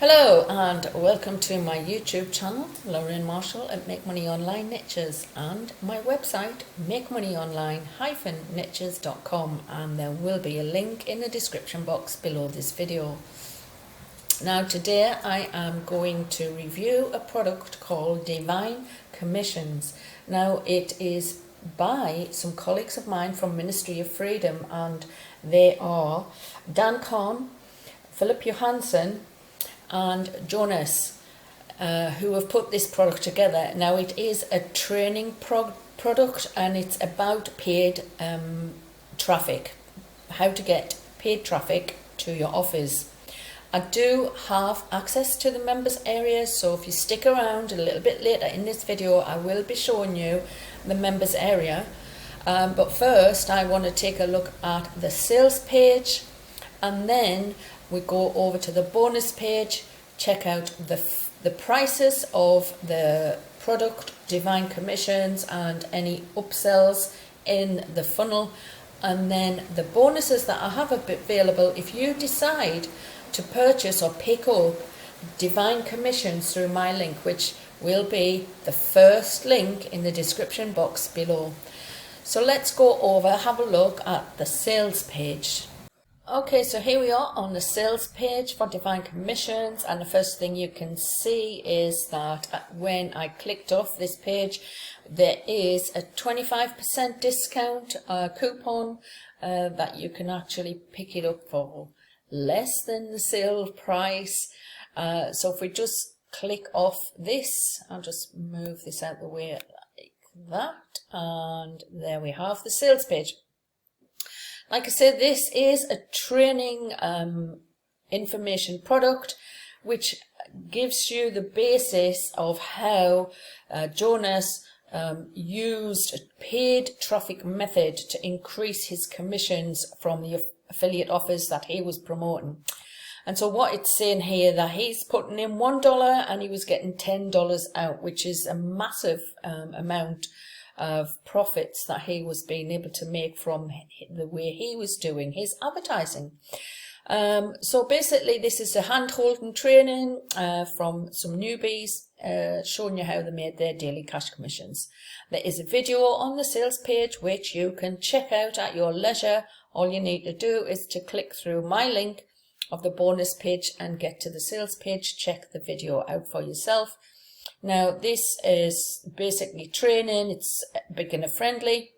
Hello and welcome to my YouTube channel, Lorraine Marshall at Make Money Online Niches, and my website makemoneyonline-niches.com, and there will be a link in the description box below this video. Now today I am going to review a product called Divine Commissions. Now it is by some colleagues of mine from Ministry of Freedom, and they are Dan Kahn, Philip Johansson and Jonas, who have put this product together. Now it is a training product, and it's about paid traffic, how to get paid traffic to your office. I do have access to the members area, so if you stick around a little bit later in this video, I will be showing you the members area. But first I want to take a look at the sales page, and then we go over to the bonus page, check out the prices of the product, Divine Commissions, and any upsells in the funnel, and then the bonuses that I have available if you decide to purchase or pick up Divine Commissions through my link, which will be the first link in the description box below. So let's go over, have a look at the sales page. Okay, so here we are on the sales page for Divine Commissions, and the first thing you can see is that when I clicked off this page, there is a 25% discount coupon that you can actually pick it up for less than the sale price. So if we just click off this, I'll just move this out the way like that, and there we have the sales page. Like I said, this is a training information product which gives you the basis of how Jonas used a paid traffic method to increase his commissions from the affiliate offers that he was promoting. And so what it's saying here, that he's putting in $1 and he was getting $10 out, which is a massive amount of profits that he was being able to make from the way he was doing his advertising. So basically this is a hand-holding training from some newbies, showing you how they made their daily cash commissions. There is a video on the sales page which you can check out at your leisure. All you need to do is to click through my link of the bonus page and get to the sales page. Check the video out for yourself. Now this is basically training. It's beginner friendly.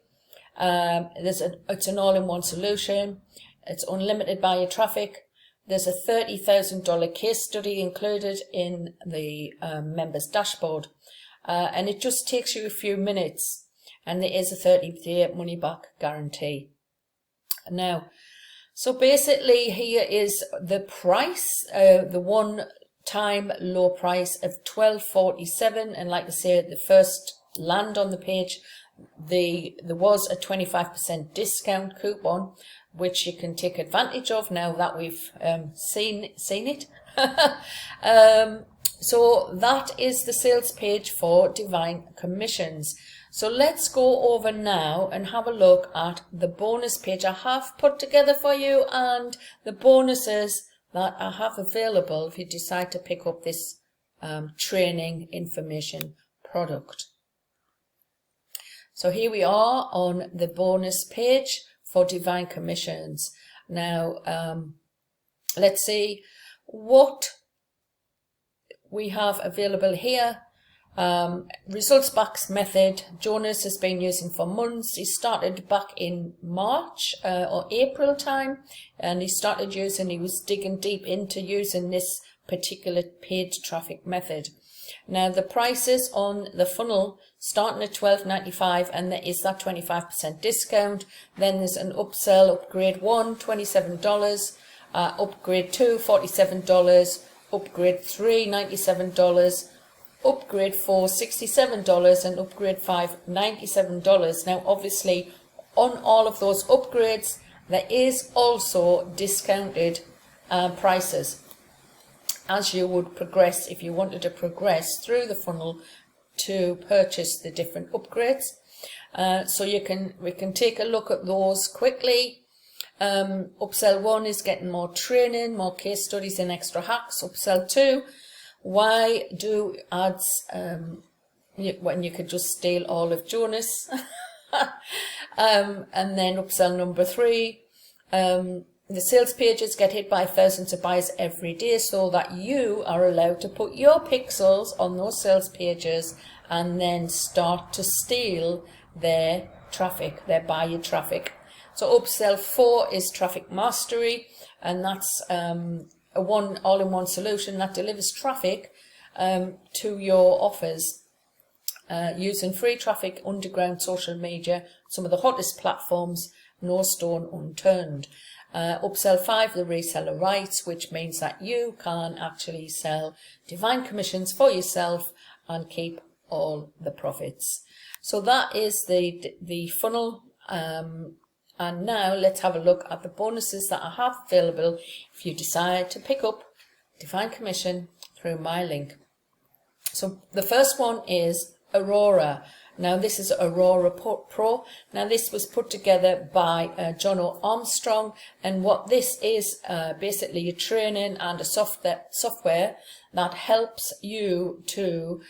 It's an all-in-one solution. It's unlimited buyer traffic. There's a $30,000 case study included in the members dashboard, and it just takes you a few minutes, and there is a 30-day money back guarantee. Now, so basically here is the price, the one-time low price of $12.47, and like I said, the first land on the page, there was a 25% discount coupon which you can take advantage of now that we've seen it. So that is the sales page for Divine Commissions. So let's go over now and have a look at the bonus page I have put together for you, and the bonuses that I have available if you decide to pick up this training information product. So here we are on the bonus page for Divine Commissions. Now let's see what we have available here. Results backs method, Jonas has been using for months. He started back in March or April time, and he was digging deep into using this particular paid traffic method. Now the prices on the funnel starting at $12.95, and there is that 25% discount. Then there's an upsell, upgrade 1, $27, upgrade 2, $47, upgrade 3, $97, upgrade 4, $67, and upgrade 5, $97. Now obviously on all of those upgrades there is also discounted prices as you would progress if you wanted to progress through the funnel to purchase the different upgrades. So we can take a look at those quickly. Upsell 1 is getting more training, more case studies and extra hacks. Upsell 2, why do ads when you could just steal all of Jonas? And then upsell number 3, the sales pages get hit by thousands of buyers every day, so that you are allowed to put your pixels on those sales pages and then start to steal their traffic, their buyer traffic. So upsell 4 is traffic mastery, and that's a all-in-one solution that delivers traffic to your offers using free traffic, underground social media, some of the hottest platforms, no stone unturned. Upsell 5, the reseller rights, which means that you can actually sell divine commissions for yourself and keep all the profits. So that is the funnel. And now let's have a look at the bonuses that I have available if you decide to pick up divine commission through my link. So the first one is Aurora. Now this is Aurora Pro. Now this was put together by John O. Armstrong, and what this is basically a training and a software that helps you to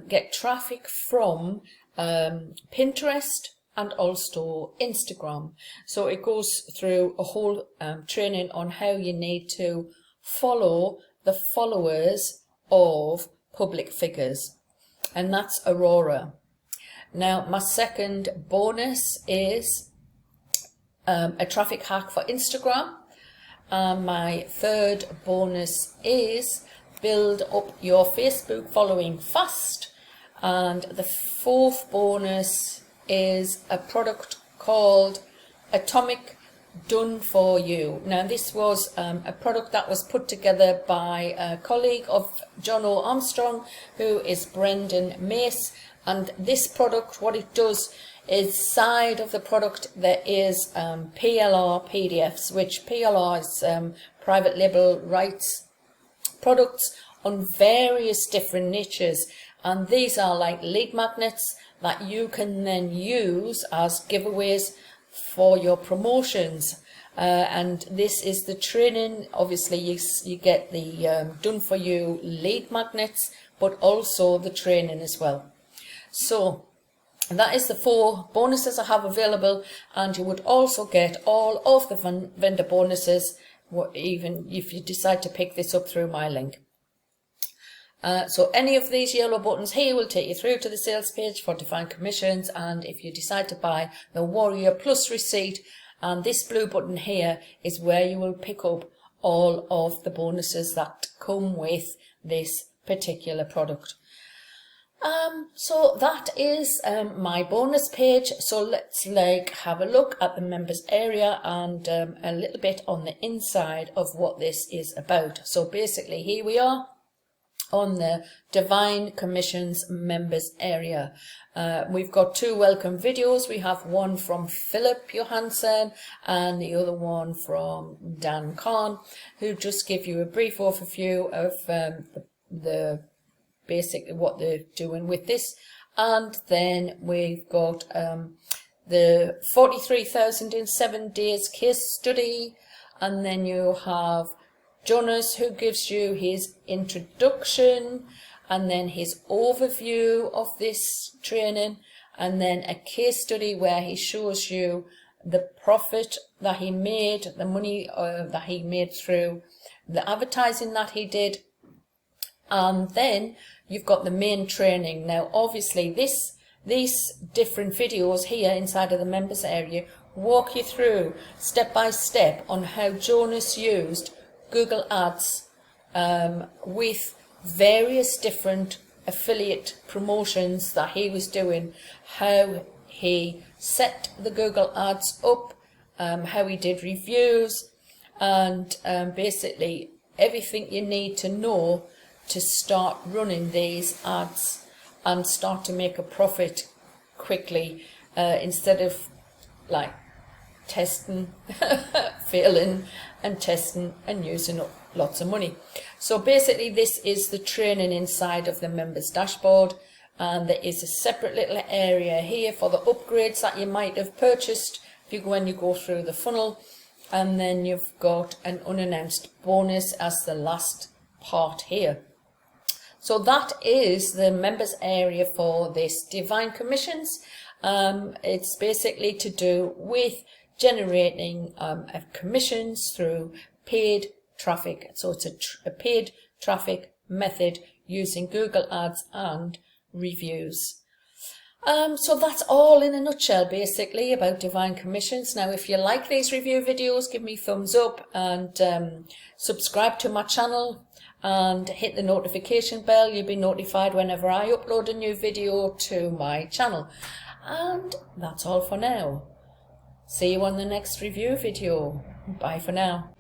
get traffic from Pinterest and also Instagram. So it goes through a whole training on how you need to follow the followers of public figures, and that's Aurora. Now my second bonus is a traffic hack for Instagram, and my third bonus is build up your Facebook following fast, and the fourth bonus is a product called Atomic Done For You. Now this was a product that was put together by a colleague of John O. Armstrong, who is Brendan Mace. And this product, what it does is, side of the product there is PLR PDFs, which PLR is private label rights products on various different niches, and these are like lead magnets that you can then use as giveaways for your promotions. And this is the training. Obviously you get the done for you lead magnets, but also the training as well. So that is the 4 bonuses I have available, and you would also get all of the vendor bonuses, even if you decide to pick this up through my link. So any of these yellow buttons here will take you through to the sales page for divine commissions, and if you decide to buy the Warrior Plus receipt, and this blue button here is where you will pick up all of the bonuses that come with this particular product. So that is my bonus page. So let's have a look at the members area and a little bit on the inside of what this is about. So basically here we are on the Divine Commissions members area. We've got 2 welcome videos. We have one from Philip Johansson and the other one from Dan Kahn, who just give you a brief overview of the basic what they're doing with this. And then we've got the 43,000 in 7 days case study, and then you have Jonas, who gives you his introduction and then his overview of this training, and then a case study where he shows you the profit that he made, the money that he made through the advertising that he did. And then you've got the main training. Now obviously these different videos here inside of the members area walk you through step by step on how Jonas used Google Ads with various different affiliate promotions that he was doing, how he set the Google Ads up, how he did reviews, and basically everything you need to know to start running these ads and start to make a profit quickly, instead of like testing, failing and testing and using up lots of money. So basically this is the training inside of the members dashboard, and there is a separate little area here for the upgrades that you might have purchased when you go through the funnel. and then you've got an unannounced bonus as the last part here. So that is the members area for this Divine Commissions. It's basically to do with generating commissions through paid traffic. So it's a paid traffic method using Google Ads and reviews. So that's all in a nutshell basically about Divine Commissions. Now if you like these review videos, give me thumbs up and subscribe to my channel and hit the notification bell. You'll be notified whenever I upload a new video to my channel. And that's all for now. See you on the next review video. Bye for now.